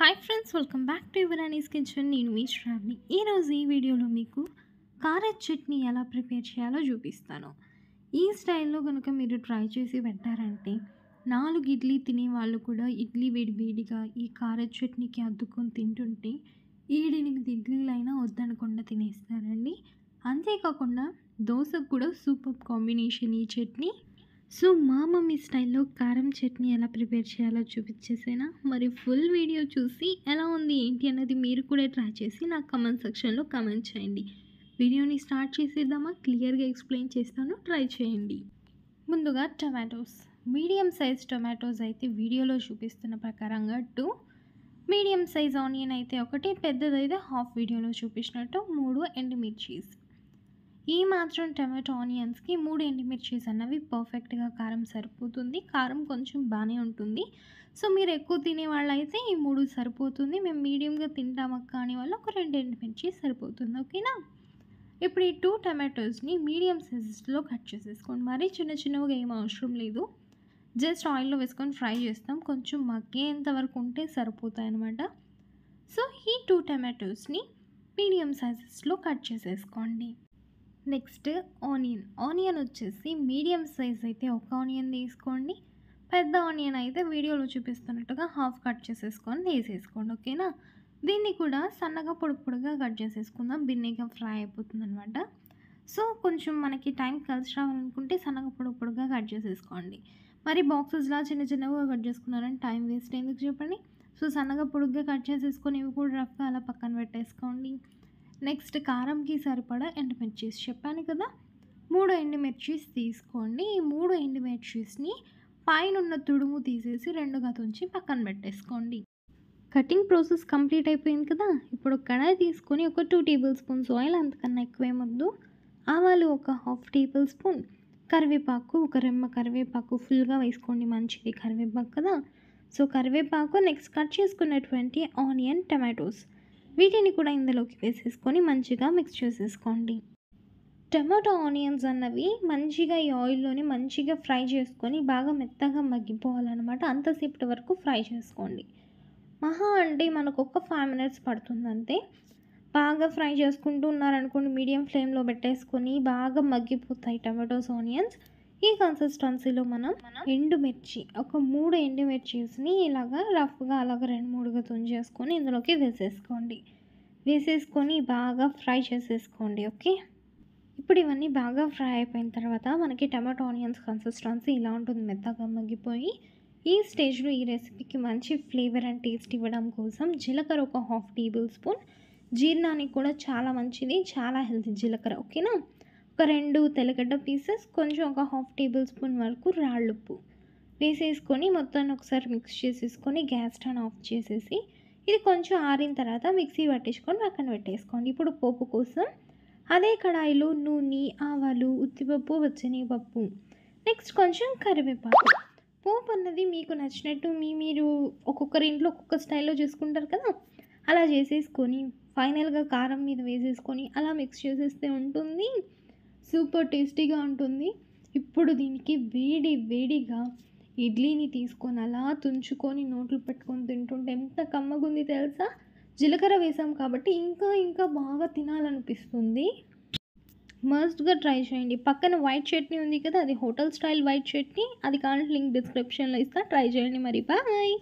Hi friends, welcome back to Yuvarani's kitchen. నేను మీ శ్రావణి. ఈరోజు ఈ వీడియోలో మీకు కారం చట్నీ ఎలా ప్రిపేర్ చేయాలో చూపిస్తాను. ఈ స్టైల్లో కనుక మీరు ట్రై చేసి పెట్టారంటే 4 ఇడ్లీ తినే వాళ్ళు కూడా ఇడ్లీ వేడిగా ఈ కారం చట్నీకి అద్దుకొని తింటుంటే 7-8 ఇడ్లీలైనా వద్దనకుండా తినేస్తారండి. అంతేకాకుండా దోశకు కూడా సూపర్ కాంబినేషన్ ఈ చట్నీ. సో మా మమ్మీ స్టైల్లో కారం చట్నీ ఎలా ప్రిపేర్ చేయాలో చూపించేసేనా? మరి ఫుల్ వీడియో చూసి ఎలా ఉంది ఏంటి అన్నది మీరు కూడా ట్రై చేసి నాకు కమెంట్ సెక్షన్లో కమెంట్ చేయండి. వీడియోని స్టార్ట్ చేసేద్దామా? క్లియర్గా ఎక్స్ప్లెయిన్ చేస్తాను, ట్రై చేయండి. ముందుగా టమాటోస్, మీడియం సైజ్ టమాటోస్ అయితే వీడియోలో చూపిస్తున్న ప్రకారంగా 2, మీడియం సైజ్ ఆనియన్ అయితే 1, పెద్దదైతే హాఫ్ వీడియోలో చూపించినట్టు 3 ఎండుమిర్చీస్. ఈ మాత్రం టమాటో ఆనియన్స్కి 3 ఎండుమిర్చీస్ అన్నవి పర్ఫెక్ట్గా కారం సరిపోతుంది. కారం కొంచెం బాగానే ఉంటుంది. సో మీరు ఎక్కువ తినే వాళ్ళైతే ఈ 3 సరిపోతుంది. మేము మీడియంగా తింటామక్క అనే వాళ్ళు ఒక 2 ఎండుమిర్చి సరిపోతుంది. ఓకేనా? ఇప్పుడు ఈ 2 టమాటోస్ని మీడియం సైజెస్లో కట్ చేసేసుకోండి. మరీ చిన్నగా ఏం అవసరం లేదు. జస్ట్ ఆయిల్లో వేసుకొని ఫ్రై చేస్తాం. కొంచెం మగ్గేంత వరకు ఉంటే సరిపోతాయి అన్నమాట. సో ఈ 2 టమాటోస్ని మీడియం సైజెస్లో కట్ చేసేసుకోండి. నెక్స్ట్ ఆనియన్ వచ్చేసి మీడియం సైజ్ అయితే ఒక ఆనియన్ తీసుకోండి. పెద్ద ఆనియన్ అయితే వీడియోలో చూపిస్తున్నట్టుగా హాఫ్ కట్ చేసేసుకొని వేసేసుకోండి. ఓకేనా? దీన్ని కూడా సన్నగా పొడుగా కట్ చేసేసుకుందాం. బిన్నీగా ఫ్రై అయిపోతుంది అనమాట. సో కొంచెం మనకి టైం కలిసి రావాలనుకుంటే సన్నగా పొడుగా కట్ చేసేసుకోండి. మరి బాక్సెస్లా చిన్నగా కట్ చేసుకున్నారని టైం వేస్ట్ ఎందుకు చెప్పండి. సో సన్నగా పొడుగ్గా కట్ చేసేసుకొని ఇవి కూడా రఫ్గా అలా పక్కన పెట్టేసుకోండి. నెక్స్ట్ కారంకి సరిపడా ఎండుమిర్చీస్ చెప్పాను కదా, 3 ఎండుమిర్చీస్ తీసుకోండి. ఈ 3 ఎండుమిర్చీస్ని పైన ఉన్న తుడుము తీసేసి 2గా తుంచి పక్కన పెట్టేసుకోండి. కటింగ్ ప్రాసెస్ కంప్లీట్ అయిపోయింది కదా. ఇప్పుడు కడాయి తీసుకొని ఒక 2 టేబుల్ స్పూన్స్ ఆయిల్, అంతకన్నా ఎక్కువేమొద్దు. ఆవాలు ఒక హాఫ్ టేబుల్ స్పూన్, కరివేపాకు ఒక రెమ్మ కరివేపాకు ఫుల్గా వేసుకోండి, మంచిది కరివేపాకు కదా. సో కరివేపాకు, నెక్స్ట్ కట్ చేసుకున్నటువంటి ఆనియన్, టమాటోస్ వీటిని కూడా ఇందులోకి వేసేసుకొని మంచిగా మిక్స్ చేసేసుకోండి. టమాటో ఆనియన్స్ అన్నవి మంచిగా ఈ ఆయిల్లోనే మంచిగా ఫ్రై చేసుకొని బాగా మెత్తగా మగ్గిపోవాలన్నమాట. అంతసేపటి వరకు ఫ్రై చేసుకోండి. మహా అంటే మనకు ఒక 5 మినిట్స్ పడుతుంది అంతే. బాగా ఫ్రై చేసుకుంటూ ఉన్నారనుకోండి, మీడియం ఫ్లేమ్లో పెట్టేసుకొని బాగా మగ్గిపోతాయి టమాటోస్, ఆనియన్స్. ఈ కన్సిస్టెన్సీలో మనం ఎండుమిర్చి ఒక 3 ఎండుమిర్చీస్ని ఇలాగా రఫ్గా అలాగ 2-3గా తుంచేసుకొని ఇందులోకి వేసేసుకొని బాగా ఫ్రై చేసేసుకోండి. ఓకే, ఇప్పుడు ఇవన్నీ బాగా ఫ్రై అయిపోయిన తర్వాత మనకి టమాటో ఆనియన్స్ కన్సిస్టెన్సీ ఇలా ఉంటుంది, మెత్తగా మగ్గిపోయి. ఈ స్టేజ్లో ఈ రెసిపీకి మంచి ఫ్లేవర్ అండ్ టేస్ట్ ఇవ్వడం కోసం జీలకర్ర ఒక హాఫ్ టేబుల్ స్పూన్, జీర్ణానికి కూడా చాలా మంచిది, చాలా హెల్తీ జీలకర్ర. ఓకేనా? ఒక 2 తెల్లగడ్డ పీసెస్, కొంచెం ఒక హాఫ్ టేబుల్ స్పూన్ వరకు రాళ్ళుప్పు వేసేసుకొని మొత్తాన్ని ఒకసారి మిక్స్ చేసేసుకొని గ్యాస్ స్టవ్ ఆఫ్ చేసేసి ఇది కొంచెం ఆరిన తర్వాత మిక్సీ పట్టించుకొని పక్కన పెట్టేసుకోండి. ఇప్పుడు పోపు కోసం అదే కడాయిలో నూనె, ఆవాలు, ఉత్తిపప్పు, పచ్చెనగపప్పు, నెక్స్ట్ కొంచెం కరివేపాకు. పోపు అన్నది మీకు నచ్చినట్టు మీరు ఒక్కొక్కరి ఇంట్లో ఒక్కొక్క స్టైల్లో చేసుకుంటారు కదా, అలా చేసేసుకొని ఫైనల్గా కారం మీద వేసేసుకొని అలా మిక్స్ చేసేస్తే ఉంటుంది. సూపర్ టేస్టీగా ఉంటుంది. ఇప్పుడు దీనికి వేడిగా ఇడ్లీని తీసుకొని అలా తుంచుకొని నోట్లు పెట్టుకొని తింటుంటే ఎంత కమ్మగుంది తెలుసా. జీలకర్ర వేసాం కాబట్టి ఇంకా బాగా తినాలనిపిస్తుంది. మస్ట్గా ట్రై చేయండి. పక్కన వైట్ చట్నీ ఉంది కదా, అది హోటల్ స్టైల్ వైట్ చట్నీ. అది కావాలంటే లింక్ డిస్క్రిప్షన్లో ఇస్తా, ట్రై చేయండి. మరి బాయ్.